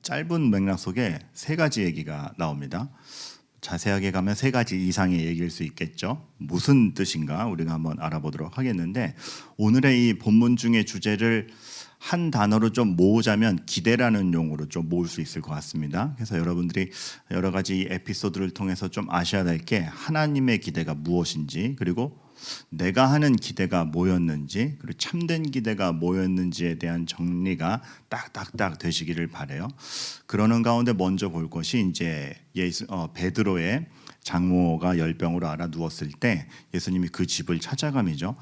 짧은 맥락 속에 세 가지 얘기가 나옵니다. 자세하게 가면 세 가지 이상의 얘기일 수 있겠죠. 무슨 뜻인가 우리가 한번 알아보도록 하겠는데, 오늘의 이 본문 중의 주제를 한 단어로 좀 모으자면 기대라는 용어로 좀 모을 수 있을 것 같습니다. 그래서 여러분들이 여러 가지 에피소드를 통해서 좀 아셔야 될 게 하나님의 기대가 무엇인지, 그리고 내가 하는 기대가 뭐였는지, 그리고 참된 기대가 뭐였는지에 대한 정리가 딱딱딱 되시기를 바라요. 그러는 가운데 먼저 볼 것이 이제 베드로의 장모가 열병으로 알아 누웠을 때 예수님이 그 집을 찾아감이죠.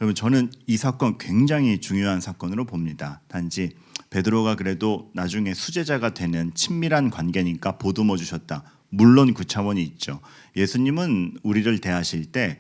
여러분, 저는 이 사건 굉장히 중요한 사건으로 봅니다. 단지 베드로가 그래도 나중에 수제자가 되는 친밀한 관계니까 보듬어 주셨다, 물론 그 차원이 있죠. 예수님은 우리를 대하실 때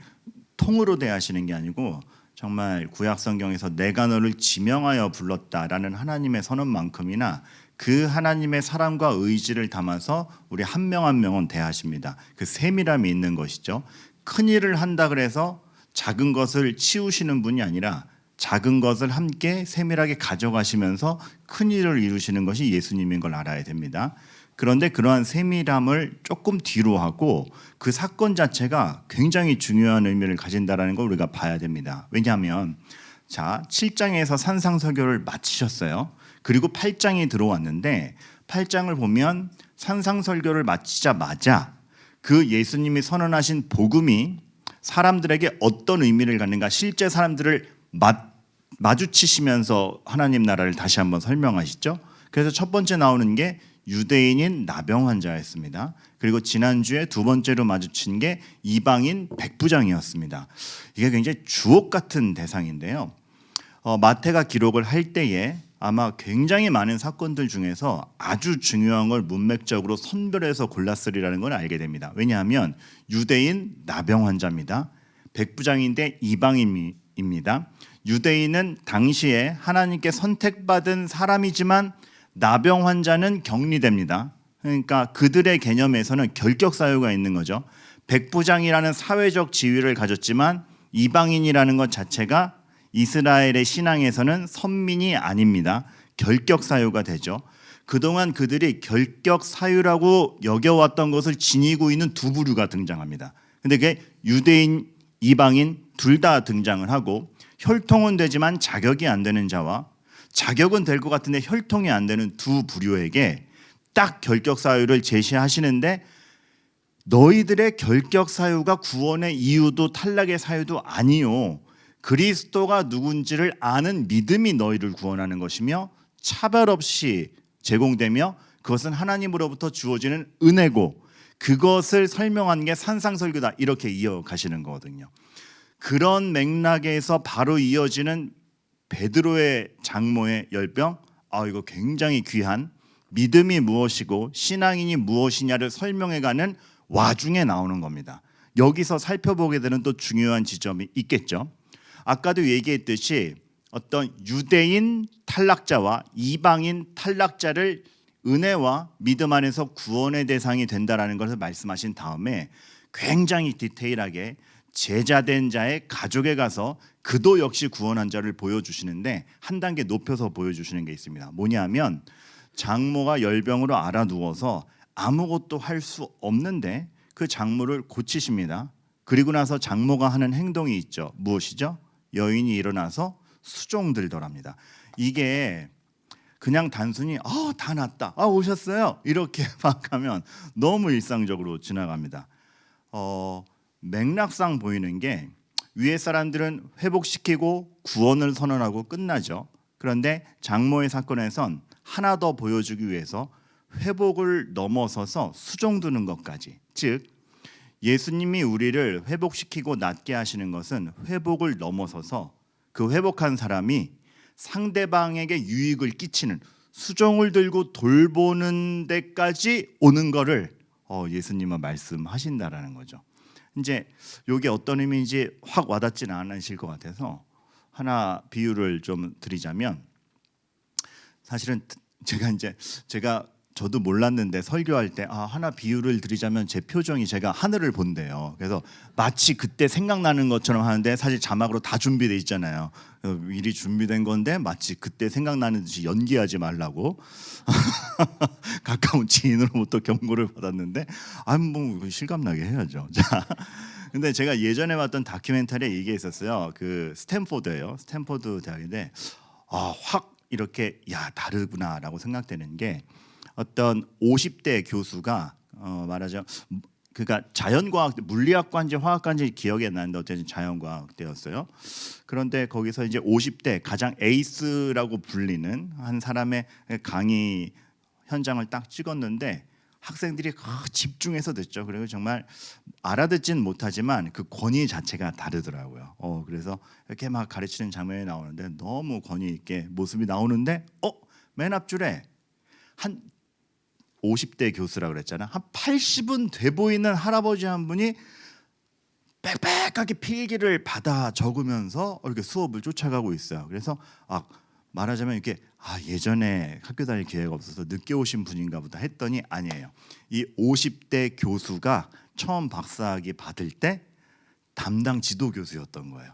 통으로 대하시는 게 아니고 정말 구약 성경에서 내가 너를 지명하여 불렀다라는 하나님의 선언만큼이나 그 하나님의 사랑과 의지를 담아서 우리 한 명 한 명은 대하십니다. 그 세밀함이 있는 것이죠. 큰 일을 한다 그래서 작은 것을 치우시는 분이 아니라 작은 것을 함께 세밀하게 가져가시면서 큰 일을 이루시는 것이 예수님인 걸 알아야 됩니다. 그런데 그러한 세밀함을 조금 뒤로 하고 그 사건 자체가 굉장히 중요한 의미를 가진다는 걸 우리가 봐야 됩니다. 왜냐하면 7장에서 산상설교를 마치셨어요. 그리고 8장이 들어왔는데 8장을 보면 산상설교를 마치자마자 그 예수님이 선언하신 복음이 사람들에게 어떤 의미를 갖는가, 실제 사람들을 마주치시면서 하나님 나라를 다시 한번 설명하시죠. 그래서 첫 번째 나오는 게 유대인인 나병 환자였습니다. 그리고 지난주에 두 번째로 마주친 게 이방인 백부장이었습니다. 이게 굉장히 주옥 같은 대상인데요. 마태가 기록을 할 때에 아마 굉장히 많은 사건들 중에서 아주 중요한 걸 문맥적으로 선별해서 골랐으리라는 걸 알게 됩니다. 왜냐하면 유대인 나병 환자입니다. 백부장인데 이방인입니다. 유대인은 당시에 하나님께 선택받은 사람이지만 나병 환자는 격리됩니다. 그러니까 그들의 개념에서는 결격 사유가 있는 거죠. 백부장이라는 사회적 지위를 가졌지만 이방인이라는 것 자체가 이스라엘의 신앙에서는 선민이 아닙니다. 결격 사유가 되죠. 그동안 그들이 결격 사유라고 여겨왔던 것을 지니고 있는 두 부류가 등장합니다. 근데 그게 유대인, 이방인 둘 다 등장을 하고, 혈통은 되지만 자격이 안 되는 자와 자격은 될 것 같은데 혈통이 안 되는 두 부류에게 딱 결격 사유를 제시하시는데, 너희들의 결격 사유가 구원의 이유도 탈락의 사유도 아니요, 그리스도가 누군지를 아는 믿음이 너희를 구원하는 것이며 차별 없이 제공되며 그것은 하나님으로부터 주어지는 은혜고, 그것을 설명한 게 산상설교다, 이렇게 이어가시는 거거든요. 그런 맥락에서 바로 이어지는 베드로의 장모의 열병, 이거 굉장히 귀한 믿음이 무엇이고 신앙인이 무엇이냐를 설명해가는 와중에 나오는 겁니다. 여기서 살펴보게 되는 또 중요한 지점이 있겠죠. 아까도 얘기했듯이 어떤 유대인 탈락자와 이방인 탈락자를 은혜와 믿음 안에서 구원의 대상이 된다라는 것을 말씀하신 다음에 굉장히 디테일하게 제자된 자의 가족에 가서 그도 역시 구원한 자를 보여주시는데 한 단계 높여서 보여주시는 게 있습니다. 뭐냐면 장모가 열병으로 알아 누워서 아무것도 할 수 없는데 그 장모를 고치십니다. 그리고 나서 장모가 하는 행동이 있죠. 무엇이죠? 여인이 일어나서 수종 들더랍니다. 이게 그냥 단순히 다 낫다, 오셨어요, 이렇게 막 하면 너무 일상적으로 지나갑니다. 맥락상 보이는 게 위에 사람들은 회복시키고 구원을 선언하고 끝나죠. 그런데 장모의 사건에선 하나 더 보여주기 위해서 회복을 넘어서서 수종 드는 것까지, 즉 예수님이 우리를 회복시키고 낫게 하시는 것은 회복을 넘어서서 그 회복한 사람이 상대방에게 유익을 끼치는, 수종을 들고 돌보는 데까지 오는 거를 예수님은 말씀하신다라는 거죠. 이제 이게 어떤 의미인지 확 와닿지는 않으실 것 같아서 하나 비유를 좀 드리자면, 사실은 제가 저도 몰랐는데 설교할 때 하나 비유를 드리자면 제 표정이, 제가 하늘을 본대요. 그래서 마치 그때 생각나는 것처럼 하는데 사실 자막으로 다 준비돼 있잖아요. 미리 준비된 건데 마치 그때 생각나는 듯이 연기하지 말라고 가까운 지인으로부터 경고를 받았는데 뭐 실감나게 해야죠. 자, 근데 제가 예전에 봤던 다큐멘터리에 이게 있었어요. 그 스탠포드예요. 스탠포드 대학인데 확 이렇게 다르구나라고 생각되는 게 어떤 50대 교수가 말하자면 그러니까 자연과학 물리학과인지 화학과인지 기억이 안 나는데 어쨌든 자연과학대였어요. 그런데 거기서 이제 50대 가장 에이스라고 불리는 한 사람의 강의 현장을 딱 찍었는데 학생들이 집중해서 듣죠. 그리고 정말 알아듣진 못하지만 그 권위 자체가 다르더라고요. 그래서 이렇게 막 가르치는 장면이 나오는데 너무 권위 있게 모습이 나오는데 맨 앞줄에 한 50대 교수라 그랬잖아. 한 80은 돼 보이는 할아버지 한 분이 빽빽하게 필기를 받아 적으면서 이렇게 수업을 쫓아가고 있어요. 그래서 말하자면 이렇게 예전에 학교 다닐 기회가 없어서 늦게 오신 분인가 보다 했더니 아니에요. 이 50대 교수가 처음 박사학위 받을 때 담당 지도 교수였던 거예요.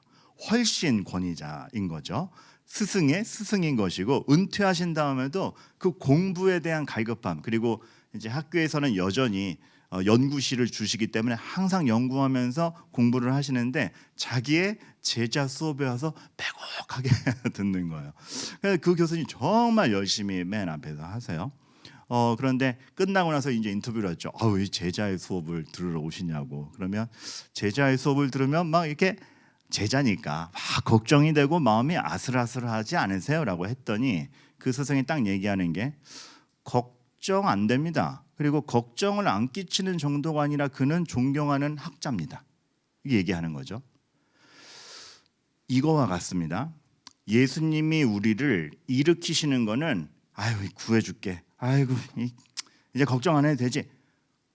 훨씬 권위자인 거죠. 스승의 스승인 것이고 은퇴하신 다음에도 그 공부에 대한 갈급함 그리고 이제 학교에서는 여전히 연구실을 주시기 때문에 항상 연구하면서 공부를 하시는데 자기의 제자 수업에 와서 빼곡하게 듣는 거예요. 그 교수님 정말 열심히 맨 앞에서 하세요. 그런데 끝나고 나서 이제 인터뷰를 했죠. 이 제자의 수업을 들으러 오시냐고. 그러면 제자의 수업을 들으면 막 이렇게 제자니까 막 걱정이 되고 마음이 아슬아슬하지 않으세요라고 했더니 그 스승이 딱 얘기하는 게 걱정 안 됩니다. 그리고 걱정을 안 끼치는 정도가 아니라 그는 존경하는 학자입니다. 이게 얘기하는 거죠. 이거와 같습니다. 예수님이 우리를 일으키시는 거는 구해줄게. 이제 걱정 안 해도 되지.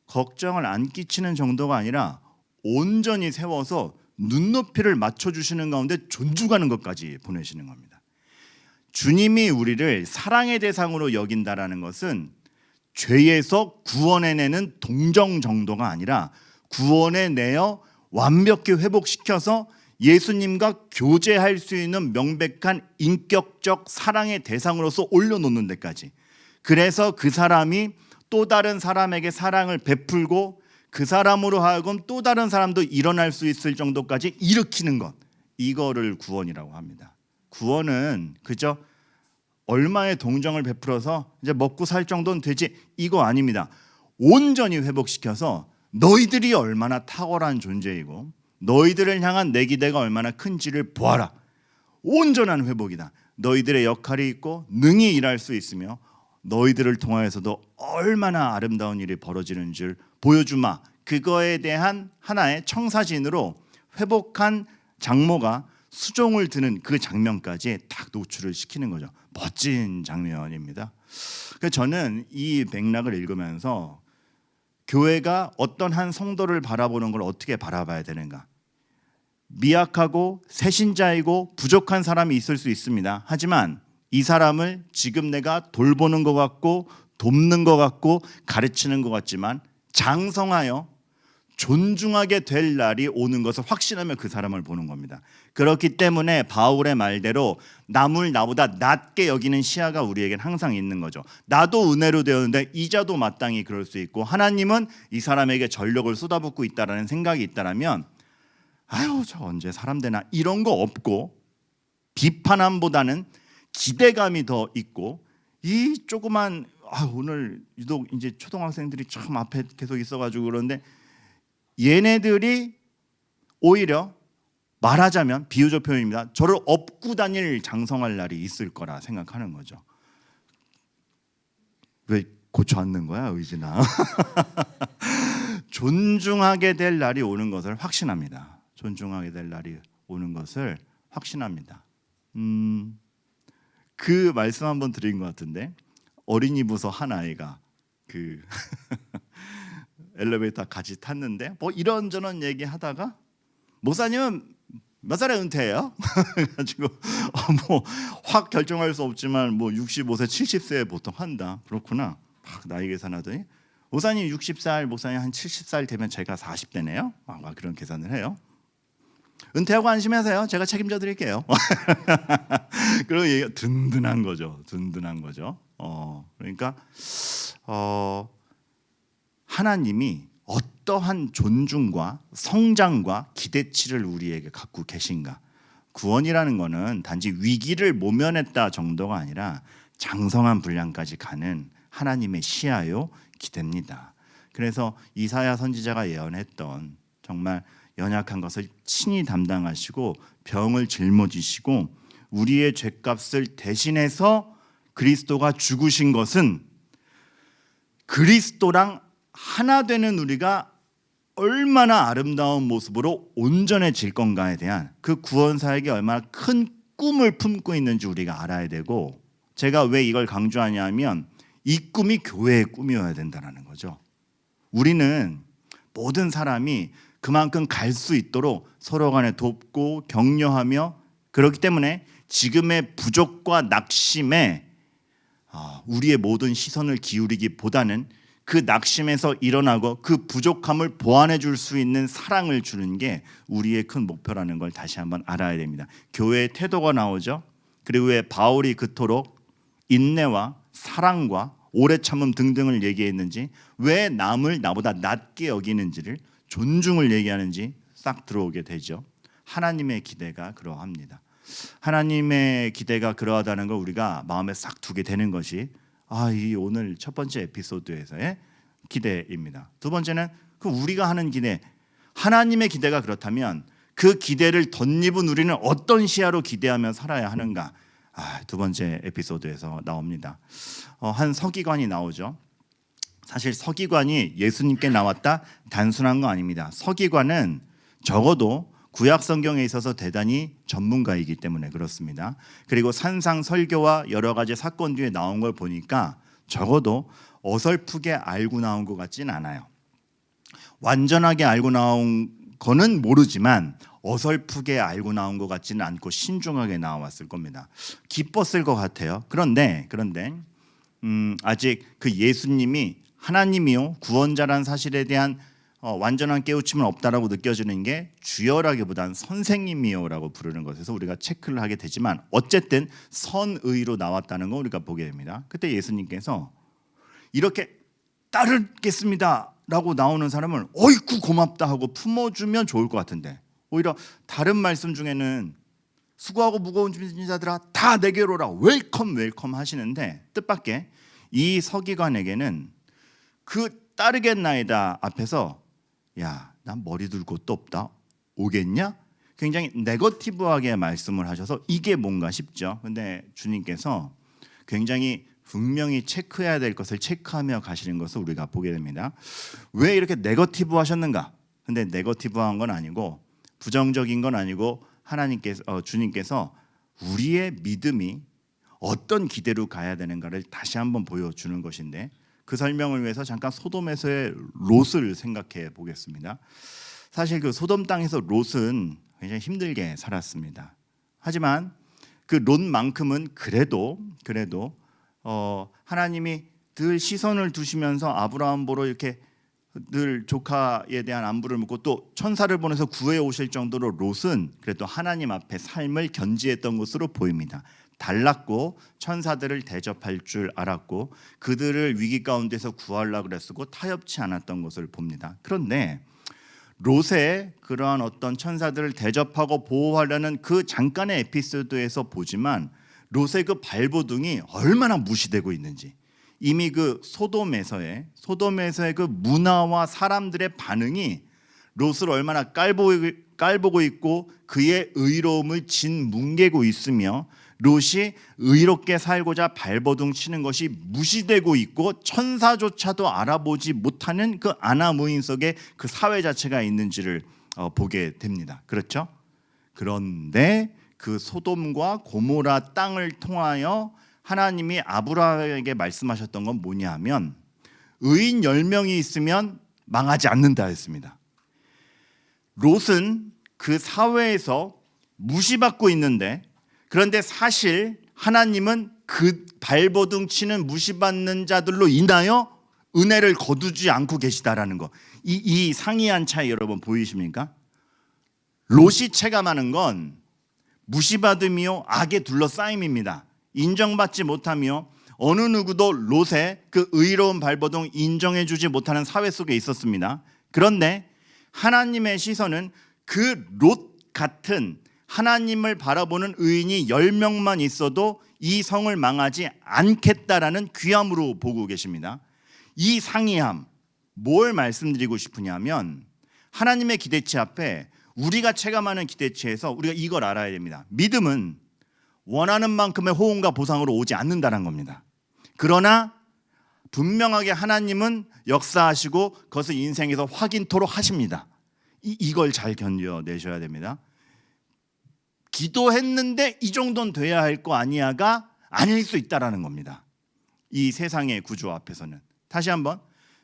걱정을 안 끼치는 정도가 아니라 온전히 세워서 눈높이를 맞춰주시는 가운데 존중하는 것까지 보내시는 겁니다. 주님이 우리를 사랑의 대상으로 여긴다라는 것은 죄에서 구원해내는 동정 정도가 아니라 구원해내어 완벽히 회복시켜서 예수님과 교제할 수 있는 명백한 인격적 사랑의 대상으로서 올려놓는 데까지. 그래서 그 사람이 또 다른 사람에게 사랑을 베풀고 그 사람으로 하여금 또 다른 사람도 일어날 수 있을 정도까지 일으키는 것, 이거를 구원이라고 합니다. 구원은 그저 얼마의 동정을 베풀어서 이제 먹고 살 정도는 되지, 이거 아닙니다. 온전히 회복시켜서 너희들이 얼마나 탁월한 존재이고 너희들을 향한 내 기대가 얼마나 큰지를 보아라. 온전한 회복이다. 너희들의 역할이 있고 능히 일할 수 있으며 너희들을 통하여서도 얼마나 아름다운 일이 벌어지는 줄 보여주마. 그거에 대한 하나의 청사진으로 회복한 장모가 수종을 드는 그 장면까지 딱 노출을 시키는 거죠. 멋진 장면입니다. 그래서 저는 이 맥락을 읽으면서 교회가 어떤 한 성도를 바라보는 걸 어떻게 바라봐야 되는가. 미약하고 새신자이고 부족한 사람이 있을 수 있습니다. 하지만 이 사람을 지금 내가 돌보는 것 같고 돕는 것 같고 가르치는 것 같지만 장성하여 존중하게 될 날이 오는 것을 확신하며 그 사람을 보는 겁니다. 그렇기 때문에 바울의 말대로 남을 나보다 낮게 여기는 시야가 우리에겐 항상 있는 거죠. 나도 은혜로 되었는데 이자도 마땅히 그럴 수 있고 하나님은 이 사람에게 전력을 쏟아붓고 있다라는 생각이 있다라면 저 언제 사람 되나 이런 거 없고 비판함보다는 기대감이 더 있고 이 조그만 오늘 유독 이제 초등학생들이 참 앞에 계속 있어가지고 그런데 얘네들이 오히려 말하자면 비유적 표현입니다. 저를 업고 다닐 장성할 날이 있을 거라 생각하는 거죠. 왜 고쳐 앉는 거야, 의진아? 존중하게 될 날이 오는 것을 확신합니다. 존중하게 될 날이 오는 것을 확신합니다. 그 말씀 한번 드린 것 같은데 어린이 부서 한 아이가 그 엘리베이터 같이 탔는데 뭐 이런저런 얘기하다가 목사님은 몇 살에 은퇴해요? 그래가지고 뭐 확 결정할 수 없지만 뭐 65세, 70세에 보통 한다. 그렇구나. 막 나이 계산하더니 목사님 60살, 목사님 한 70살 되면 제가 40대네요. 막 그런 계산을 해요. 은퇴하고 안심하세요. 제가 책임져 드릴게요. 그런 얘기가 든든한 거죠. 든든한 거죠. 그러니까 하나님이 어떠한 존중과 성장과 기대치를 우리에게 갖고 계신가? 구원이라는 것은 단지 위기를 모면했다 정도가 아니라 장성한 분량까지 가는 하나님의 시야요 기대입니다. 그래서 이사야 선지자가 예언했던 정말 연약한 것을 친히 담당하시고 병을 짊어지시고 우리의 죄값을 대신해서 그리스도가 죽으신 것은 그리스도랑 하나 되는 우리가 얼마나 아름다운 모습으로 온전해질 건가에 대한 그 구원사에게 얼마나 큰 꿈을 품고 있는지 우리가 알아야 되고, 제가 왜 이걸 강조하냐면 이 꿈이 교회의 꿈이어야 된다는 거죠. 우리는 모든 사람이 그만큼 갈 수 있도록 서로 간에 돕고 격려하며, 그렇기 때문에 지금의 부족과 낙심에 우리의 모든 시선을 기울이기보다는 그 낙심에서 일어나고 그 부족함을 보완해 줄 수 있는 사랑을 주는 게 우리의 큰 목표라는 걸 다시 한번 알아야 됩니다. 교회의 태도가 나오죠. 그리고 왜 바울이 그토록 인내와 사랑과 오래 참음 등등을 얘기했는지, 왜 남을 나보다 낮게 여기는지를, 존중을 얘기하는지 싹 들어오게 되죠. 하나님의 기대가 그러합니다. 하나님의 기대가 그러하다는 걸 우리가 마음에 싹 두게 되는 것이 이 오늘 첫 번째 에피소드에서의 기대입니다. 두 번째는 그 우리가 하는 기대, 하나님의 기대가 그렇다면 그 기대를 덧입은 우리는 어떤 시야로 기대하며 살아야 하는가? 두 번째 에피소드에서 나옵니다. 한 서기관이 나오죠. 사실 서기관이 예수님께 나왔다 단순한 거 아닙니다. 서기관은 적어도 구약 성경에 있어서 대단히 전문가이기 때문에 그렇습니다. 그리고 산상 설교와 여러 가지 사건 뒤에 나온 걸 보니까 적어도 어설프게 알고 나온 것 같진 않아요. 완전하게 알고 나온 거는 모르지만 어설프게 알고 나온 것 같지는 않고 신중하게 나왔을 겁니다. 기뻤을 것 같아요. 그런데 아직 그 예수님이 하나님이요 구원자란 사실에 대한 완전한 깨우침은 없다라고 느껴지는 게 주여라기보단 선생님이요라고 부르는 것에서 우리가 체크를 하게 되지만, 어쨌든 선의로 나왔다는 거 우리가 보게 됩니다. 그때 예수님께서 이렇게 따르겠습니다라고 나오는 사람을 어이쿠 고맙다 하고 품어주면 좋을 것 같은데, 오히려 다른 말씀 중에는 수고하고 무거운 짐진 자들아 다 내게로 오라 웰컴 하시는데, 뜻밖의 이 서기관에게는 그 따르겠나이다 앞에서 난 머리 둘 곳도 없다 오겠냐? 굉장히 네거티브하게 말씀을 하셔서 이게 뭔가 싶죠. 근데 주님께서 굉장히 분명히 체크해야 될 것을 체크하며 가시는 것을 우리가 보게 됩니다. 왜 이렇게 네거티브 하셨는가? 근데 네거티브한 건 아니고 부정적인 건 아니고 주님께서 우리의 믿음이 어떤 기대로 가야 되는가를 다시 한번 보여주는 것인데, 그 설명을 위해서 잠깐 소돔에서의 롯을 생각해 보겠습니다. 사실 그 소돔 땅에서 롯은 굉장히 힘들게 살았습니다. 하지만 그 롯만큼은 그래도 하나님이 늘 시선을 두시면서 아브라함 보러 이렇게 늘 조카에 대한 안부를 묻고 또 천사를 보내서 구해 오실 정도로 롯은 그래도 하나님 앞에 삶을 견지했던 것으로 보입니다. 달랐고 천사들을 대접할 줄 알았고 그들을 위기 가운데서 구하려고 그랬고 타협치 않았던 것을 봅니다. 그런데 롯의 그러한 어떤 천사들을 대접하고 보호하려는 그 잠깐의 에피소드에서 보지만 롯의 그 발버둥이 얼마나 무시되고 있는지, 이미 그 소돔에서의 그 문화와 사람들의 반응이 롯을 얼마나 깔보고 있고 그의 의로움을 짓뭉개고 있으며 롯이 의롭게 살고자 발버둥 치는 것이 무시되고 있고 천사조차도 알아보지 못하는 그 아나무인 속에 그 사회 자체가 있는지를 보게 됩니다. 그렇죠? 그런데 그 소돔과 고모라 땅을 통하여 하나님이 아브라함에게 말씀하셨던 건 뭐냐 하면 의인 10명이 있으면 망하지 않는다 했습니다. 롯은 그 사회에서 무시받고 있는데, 그런데 사실 하나님은 그 발버둥 치는 무시받는 자들로 인하여 은혜를 거두지 않고 계시다라는 거. 이 상이한 차이 여러분 보이십니까? 롯이 체감하는 건 무시받음이요 악에 둘러싸임입니다. 인정받지 못하며 어느 누구도 롯의 그 의로운 발버둥 인정해주지 못하는 사회 속에 있었습니다. 그런데 하나님의 시선은 그 롯 같은 하나님을 바라보는 의인이 10명만 있어도 이 성을 망하지 않겠다라는 귀함으로 보고 계십니다. 이 상이함, 뭘 말씀드리고 싶으냐면 하나님의 기대치 앞에 우리가 체감하는 기대치에서 우리가 이걸 알아야 됩니다. 믿음은 원하는 만큼의 호응과 보상으로 오지 않는다는 겁니다. 그러나 분명하게 하나님은 역사하시고 그것을 인생에서 확인토록 하십니다. 이걸 잘 견뎌내셔야 됩니다. 기도했는데 이 정도는 돼야 할 거 아니야가 아닐 수 있다라는 겁니다. 이 세상의 구조 앞에서는. 다시 한번,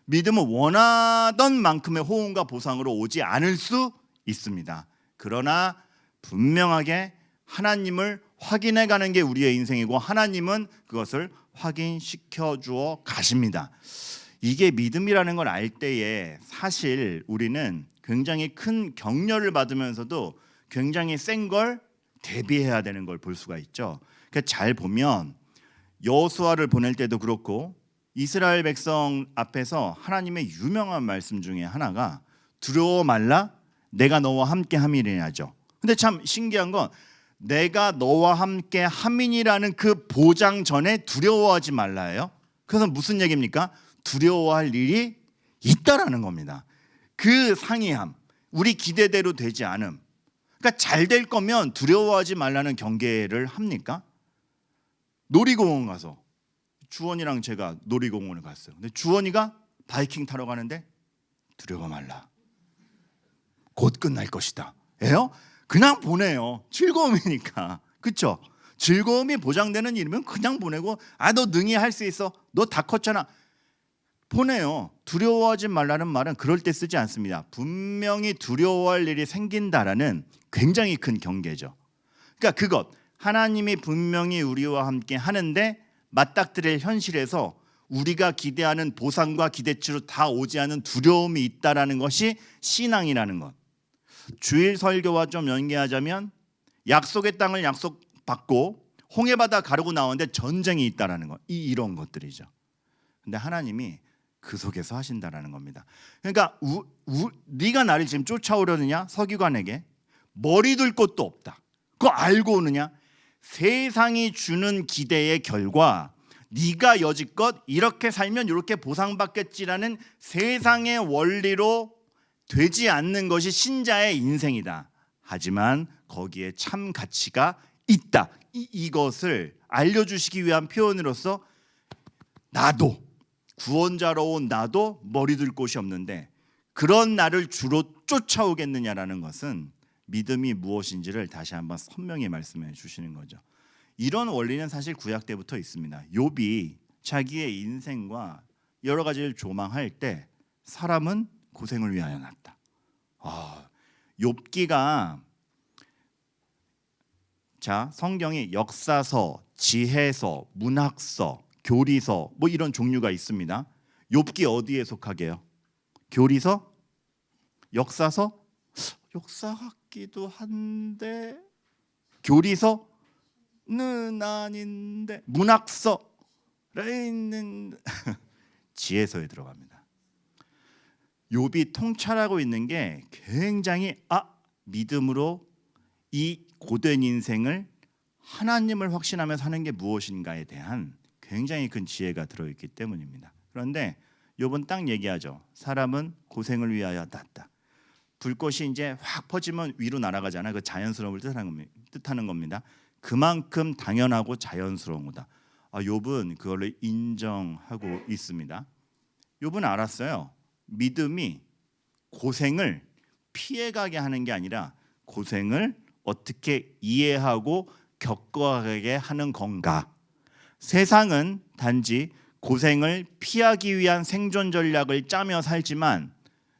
믿음은 원하던 만큼의 호응과 보상으로 오지 않을 수 있습니다. 그러나 분명하게 하나님을 확인해 가는 게 우리의 인생이고 하나님은 그것을 확인시켜 주어 가십니다. 이게 믿음이라는 걸 알 때에 사실 우리는 굉장히 큰 격려를 받으면서도 굉장히 센 걸 대비해야 되는 걸 볼 수가 있죠. 그러니까 잘 보면 여호수아를 보낼 때도 그렇고 이스라엘 백성 앞에서 하나님의 유명한 말씀 중에 하나가 두려워 말라 내가 너와 함께 함이니라죠. 근데 참 신기한 건 내가 너와 함께 함이니라는 그 보장 전에 두려워하지 말라예요. 그래서 무슨 얘기입니까? 두려워할 일이 있다라는 겁니다. 그 상이함, 우리 기대대로 되지 않음. 그러니까 잘 될 거면 두려워하지 말라는 경계를 합니까? 놀이공원 가서 주원이랑 제가 놀이공원을 갔어요. 근데 주원이가 바이킹 타러 가는데 두려워 말라. 곧 끝날 것이다. 예요? 그냥 보내요. 즐거움이니까. 그렇죠? 즐거움이 보장되는 일이면 그냥 보내고 너 능히 할 수 있어. 너 다 컸잖아. 보내요. 두려워하지 말라는 말은 그럴 때 쓰지 않습니다. 분명히 두려워할 일이 생긴다라는 굉장히 큰 경계죠. 그러니까 그것 하나님이 분명히 우리와 함께 하는데 맞닥뜨릴 현실에서 우리가 기대하는 보상과 기대치로 다 오지 않은 두려움이 있다라는 것이 신앙이라는 것. 주일 설교와 좀 연계하자면 약속의 땅을 약속받고 홍해바다 가르고 나오는데 전쟁이 있다라는 것. 이런 것들이죠. 근데 하나님이 그 속에서 하신다라는 겁니다. 그러니까 네가 나를 지금 쫓아오려느냐? 서기관에게 머리 둘 곳도 없다. 그거 알고 오느냐? 세상이 주는 기대의 결과 네가 여지껏 이렇게 살면 이렇게 보상받겠지라는 세상의 원리로 되지 않는 것이 신자의 인생이다. 하지만 거기에 참 가치가 있다. 이것을 알려주시기 위한 표현으로서 나도 구원자로 온 나도 머리 둘 곳이 없는데 그런 나를 주로 쫓아오겠느냐라는 것은 믿음이 무엇인지를 다시 한번 선명히 말씀해 주시는 거죠. 이런 원리는 사실 구약 때부터 있습니다. 욥이 자기의 인생과 여러 가지를 조망할 때 사람은 고생을 위하여 났다. 욥기가 성경이 역사서, 지혜서, 문학서, 교리서 뭐 이런 종류가 있습니다. 욥기 어디에 속하게요? 교리서? 역사서? 역사 같기도 한데 교리서는 아닌데 문학서에 있는 지혜서에 들어갑니다. 욥이 통찰하고 있는 게 굉장히 믿음으로 이 고된 인생을 하나님을 확신하며 사는 게 무엇인가에 대한 굉장히 큰 지혜가 들어있기 때문입니다. 그런데 욥은 딱 얘기하죠. 사람은 고생을 위하여 났다. 불꽃이 이제 확 퍼지면 위로 날아가잖아. 그 자연스러움을 뜻하는 겁니다. 그만큼 당연하고 자연스러운 거다. 욥은 그걸 인정하고 있습니다. 욥은 알았어요. 믿음이 고생을 피해가게 하는 게 아니라 고생을 어떻게 이해하고 겪어가게 하는 건가. 세상은 단지 고생을 피하기 위한 생존 전략을 짜며 살지만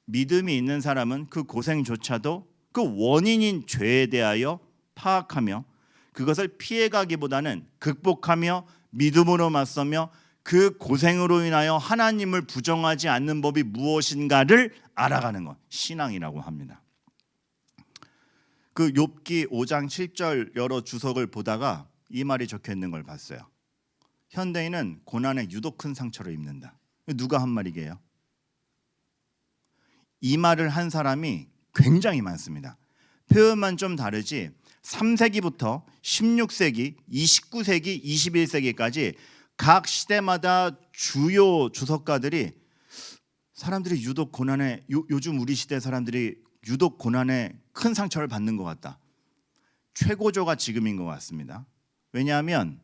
믿음이 있는 사람은 그 고생조차도 그 원인인 죄에 대하여 파악하며 그것을 피해가기보다는 극복하며 믿음으로 맞서며 그 고생으로 인하여 하나님을 부정하지 않는 법이 무엇인가를 알아가는 것, 신앙이라고 합니다. 그 욥기 5장 7절 여러 주석을 보다가 이 말이 적혀 있는 걸 봤어요. 현대인은 고난에 유독 큰 상처를 입는다. 누가 한 말이게요? 이 말을 한 사람이 굉장히 많습니다. 표현만 좀 다르지 3세기부터 16세기, 29세기, 21세기까지 각 시대마다 주요 주석가들이 사람들이 유독 고난에 요즘 우리 시대 사람들이 유독 고난에 큰 상처를 받는 것 같다. 최고조가 지금인 것 같습니다. 왜냐하면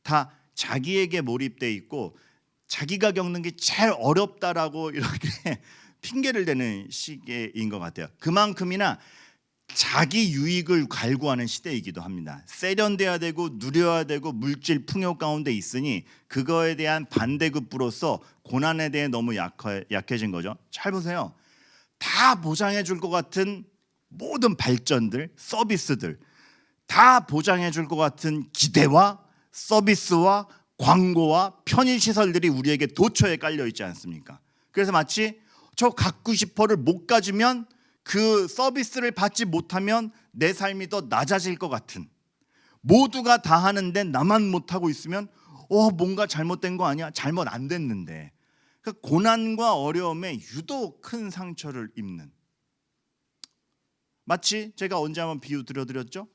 다 자기에게 몰입돼 있고 자기가 겪는 게 제일 어렵다라고 이렇게 핑계를 대는 시기인 것 같아요. 그만큼이나 자기 유익을 갈구하는 시대이기도 합니다. 세련돼야 되고 누려야 되고 물질 풍요 가운데 있으니 그거에 대한 반대급부로서 고난에 대해 너무 약해진 거죠. 잘 보세요. 다 보장해 줄 것 같은 모든 발전들, 서비스들 다 보장해 줄 것 같은 기대와 서비스와 광고와 편의시설들이 우리에게 도처에 깔려 있지 않습니까? 그래서 마치 저 갖고 싶어를 못 가지면 그 서비스를 받지 못하면 내 삶이 더 낮아질 것 같은, 모두가 다 하는데 나만 못하고 있으면 뭔가 잘못된 거 아니야? 잘못 안 됐는데. 그러니까 고난과 어려움에 유독 큰 상처를 입는, 마치 제가 언제 한번 비유 드렸죠?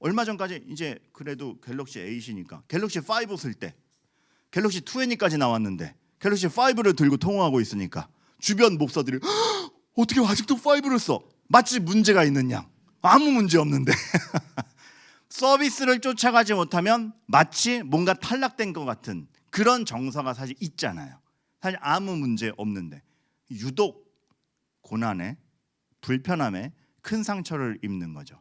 얼마 전까지 이제 그래도 갤럭시 8이니까 갤럭시 5 쓸 때 갤럭시 20까지 나왔는데 갤럭시 5를 들고 통화하고 있으니까 주변 목사들이 어떻게 아직도 5를 써? 마치 문제가 있는 양. 아무 문제 없는데. 서비스를 쫓아가지 못하면 마치 뭔가 탈락된 것 같은 그런 정서가 사실 있잖아요. 사실 아무 문제 없는데 유독 고난에, 불편함에 큰 상처를 입는 거죠.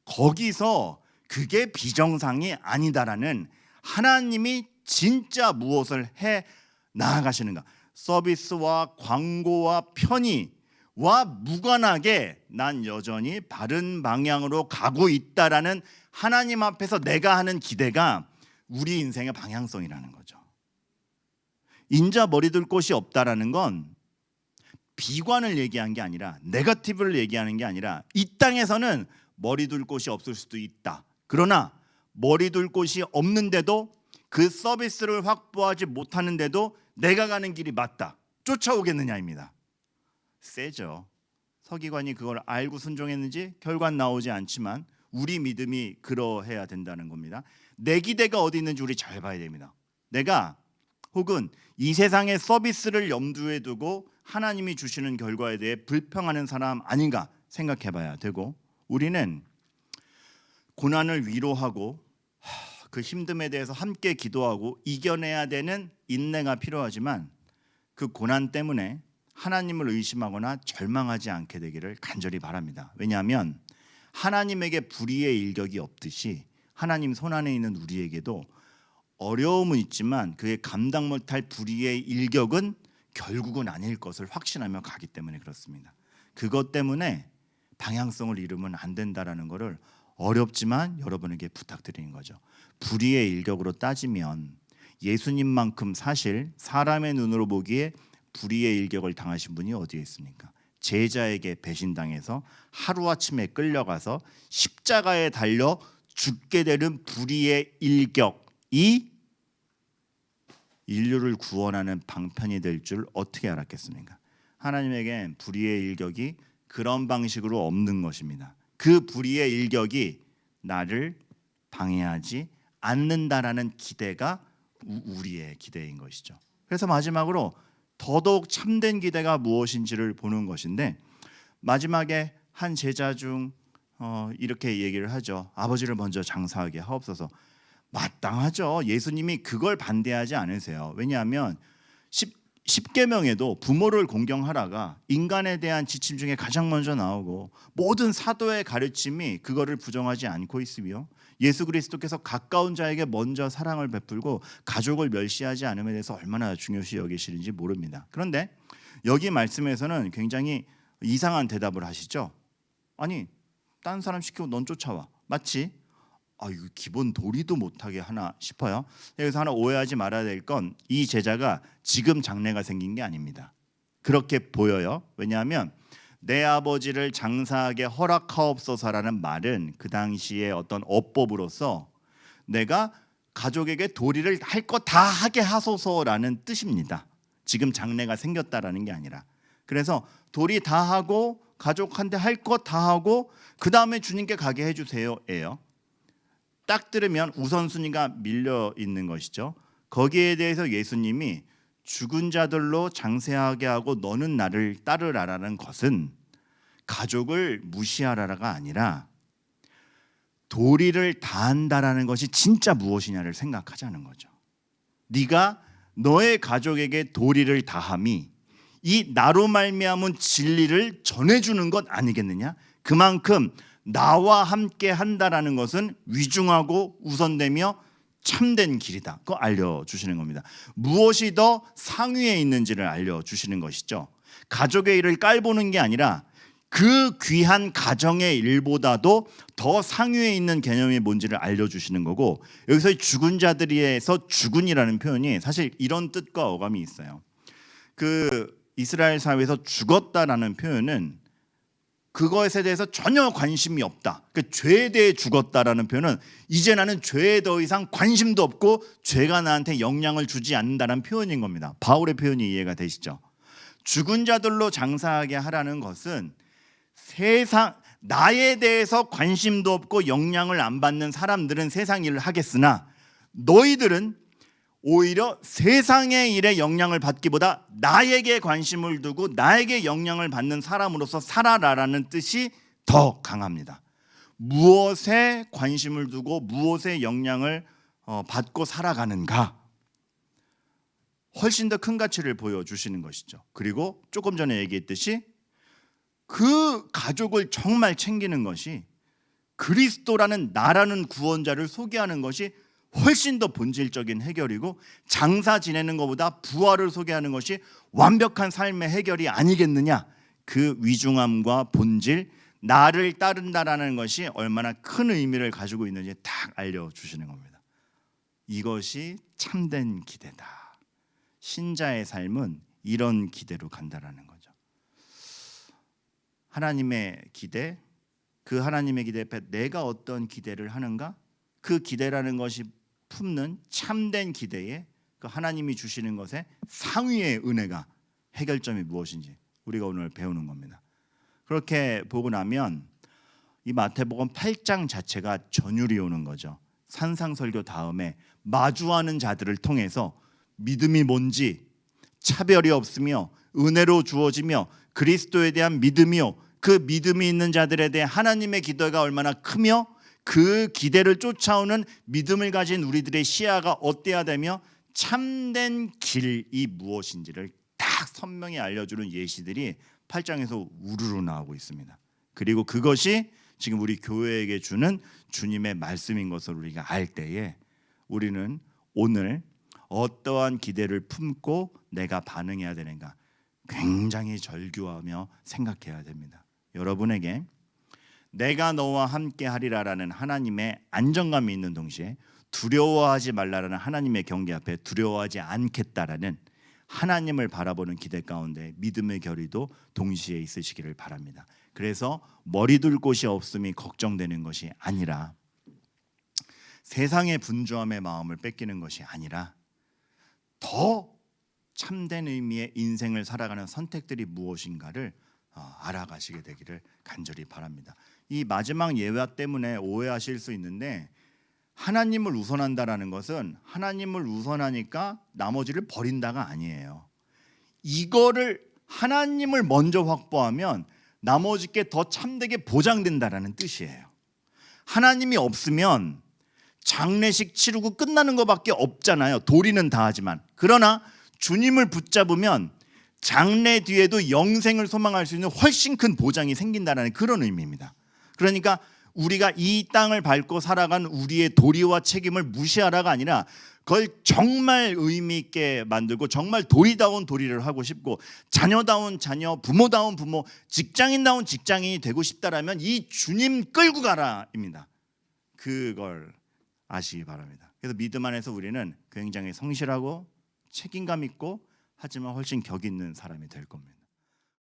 거기서 그게 비정상이 아니다라는 하나님이 진짜 무엇을 해 나아가시는가, 서비스와 광고와 편의와 무관하게 난 여전히 바른 방향으로 가고 있다라는 하나님 앞에서 내가 하는 기대가 우리 인생의 방향성이라는 거죠. 인자 머리 둘 곳이 없다라는 건 비관을 얘기한 게 아니라, 네거티브를 얘기하는 게 아니라 이 땅에서는 머리 둘 곳이 없을 수도 있다. 그러나 머리 둘 곳이 없는데도 그 서비스를 확보하지 못하는데도 내가 가는 길이 맞다, 쫓아오겠느냐입니다. 세죠. 서기관이 그걸 알고 순종했는지 결과는 나오지 않지만 우리 믿음이 그러해야 된다는 겁니다. 내 기대가 어디 있는지 우리 잘 봐야 됩니다. 내가 혹은 이 세상의 서비스를 염두에 두고 하나님이 주시는 결과에 대해 불평하는 사람 아닌가 생각해 봐야 되고, 우리는 고난을 위로하고 그 힘듦에 대해서 함께 기도하고 이겨내야 되는 인내가 필요하지만 그 고난 때문에 하나님을 의심하거나 절망하지 않게 되기를 간절히 바랍니다. 왜냐하면 하나님에게 불의의 일격이 없듯이 하나님 손안에 있는 우리에게도 어려움은 있지만 그의 감당 못할 불의의 일격은 결국은 아닐 것을 확신하며 가기 때문에 그렇습니다. 그것 때문에 방향성을 잃으면 안 된다라는 것을 어렵지만 여러분에게 부탁드리는 거죠. 불의의 일격으로 따지면 예수님만큼 사실 사람의 눈으로 보기에 불의의 일격을 당하신 분이 어디에 있습니까? 제자에게 배신당해서 하루아침에 끌려가서 십자가에 달려 죽게 되는 불의의 일격이 인류를 구원하는 방편이 될 줄 어떻게 알았겠습니까? 하나님에겐 불의의 일격이 그런 방식으로 없는 것입니다. 그 불의의 일격이 나를 방해하지 않는다라는 기대가 우리의 기대인 것이죠. 그래서 마지막으로 더더욱 참된 기대가 무엇인지를 보는 것인데, 마지막에 한 제자 중 이렇게 얘기를 하죠. 아버지를 먼저 장사하게 하옵소서. 마땅하죠. 예수님이 그걸 반대하지 않으세요. 왜냐하면 10계명에도 부모를 공경하라가 인간에 대한 지침 중에 가장 먼저 나오고 모든 사도의 가르침이 그거를 부정하지 않고 있으며 예수 그리스도께서 가까운 자에게 먼저 사랑을 베풀고 가족을 멸시하지 않음에 대해서 얼마나 중요시 여기시는지 모릅니다. 그런데 여기 말씀에서는 굉장히 이상한 대답을 하시죠. 아니, 딴 사람 시키고 넌 쫓아와. 마치 이거 기본 도리도 못하게 하나 싶어요. 여기서 하나 오해하지 말아야 될 건 이 제자가 지금 장래가 생긴 게 아닙니다. 그렇게 보여요. 왜냐하면 내 아버지를 장사하게 허락하옵소서라는 말은 그 당시에 어떤 어법으로서 내가 가족에게 도리를 할 거 다 하게 하소서라는 뜻입니다. 지금 장래가 생겼다라는 게 아니라. 그래서 도리 다 하고 가족한테 할 거 다 하고 그 다음에 주님께 가게 해주세요예요. 딱 들으면 우선순위가 밀려 있는 것이죠. 거기에 대해서 예수님이 죽은 자들로 장세하게 하고 너는 나를 따르라라는 것은 가족을 무시하라가 아니라 도리를 다한다라는 것이 진짜 무엇이냐를 생각하자는 거죠. 네가 너의 가족에게 도리를 다함이 이 나로 말미암은 진리를 전해주는 것 아니겠느냐? 그만큼 나와 함께 한다라는 것은 위중하고 우선되며 참된 길이다. 그거 알려주시는 겁니다. 무엇이 더 상위에 있는지를 알려주시는 것이죠. 가족의 일을 깔보는 게 아니라 그 귀한 가정의 일보다도 더 상위에 있는 개념이 뭔지를 알려주시는 거고, 여기서 죽은 자들에서 죽은이라는 표현이 사실 이런 뜻과 어감이 있어요. 그 이스라엘 사회에서 죽었다라는 표현은 그것에 대해서 전혀 관심이 없다. 그 죄에 대해 죽었다라는 표현은 이제 나는 죄에 더 이상 관심도 없고 죄가 나한테 영향을 주지 않는다는 표현인 겁니다. 바울의 표현이 이해가 되시죠? 죽은 자들로 장사하게 하라는 것은 세상 나에 대해서 관심도 없고 영향을 안 받는 사람들은 세상 일을 하겠으나 너희들은 오히려 세상의 일에 영향을 받기보다 나에게 관심을 두고 나에게 영향을 받는 사람으로서 살아라라는 뜻이 더 강합니다. 무엇에 관심을 두고 무엇에 영향을 받고 살아가는가, 훨씬 더 큰 가치를 보여주시는 것이죠. 그리고 조금 전에 얘기했듯이 그 가족을 정말 챙기는 것이 그리스도라는 나라는 구원자를 소개하는 것이 훨씬 더 본질적인 해결이고, 장사 지내는 것보다 부활을 소개하는 것이 완벽한 삶의 해결이 아니겠느냐. 그 위중함과 본질, 나를 따른다라는 것이 얼마나 큰 의미를 가지고 있는지 딱 알려주시는 겁니다. 이것이 참된 기대다. 신자의 삶은 이런 기대로 간다라는 거죠. 하나님의 기대, 그 하나님의 기대 앞에 내가 어떤 기대를 하는가, 그 기대라는 것이 품는 참된 기대에 그 하나님이 주시는 것에 상위의 은혜가, 해결점이 무엇인지 우리가 오늘 배우는 겁니다. 그렇게 보고 나면 이 마태복음 8장 자체가 전율이 오는 거죠. 산상설교 다음에 마주하는 자들을 통해서 믿음이 뭔지, 차별이 없으며 은혜로 주어지며 그리스도에 대한 믿음이요, 그 믿음이 있는 자들에 대해 하나님의 기대가 얼마나 크며 그 기대를 쫓아오는 믿음을 가진 우리들의 시야가 어때야 되며 참된 길이 무엇인지를 딱 선명히 알려주는 예시들이 8장에서 우르르 나오고 있습니다. 그리고 그것이 지금 우리 교회에게 주는 주님의 말씀인 것을 우리가 알 때에 우리는 오늘 어떠한 기대를 품고 내가 반응해야 되는가 굉장히 절규하며 생각해야 됩니다. 여러분에게 내가 너와 함께 하리라라는 하나님의 안정감이 있는 동시에 두려워하지 말라라는 하나님의 경계 앞에 두려워하지 않겠다라는 하나님을 바라보는 기대 가운데 믿음의 결의도 동시에 있으시기를 바랍니다. 그래서 머리 둘 곳이 없음이 걱정되는 것이 아니라, 세상의 분주함의 마음을 뺏기는 것이 아니라, 더 참된 의미의 인생을 살아가는 선택들이 무엇인가를 알아가시게 되기를 간절히 바랍니다. 이 마지막 예화 때문에 오해하실 수 있는데, 하나님을 우선한다라는 것은 하나님을 우선하니까 나머지를 버린다가 아니에요. 이거를 하나님을 먼저 확보하면 나머지 게 더 참되게 보장된다라는 뜻이에요. 하나님이 없으면 장례식 치르고 끝나는 것밖에 없잖아요. 도리는 다 하지만. 그러나 주님을 붙잡으면 장래 뒤에도 영생을 소망할 수 있는 훨씬 큰 보장이 생긴다는 그런 의미입니다. 그러니까 우리가 이 땅을 밟고 살아간 우리의 도리와 책임을 무시하라가 아니라 그걸 정말 의미 있게 만들고 정말 도리다운 도리를 하고 싶고, 자녀다운 자녀, 부모다운 부모, 직장인다운 직장인이 되고 싶다라면 이 주님 끌고 가라입니다. 그걸 아시기 바랍니다. 그래서 믿음 안에서 우리는 굉장히 성실하고 책임감 있고 하지만 훨씬 격 있는 사람이 될 겁니다.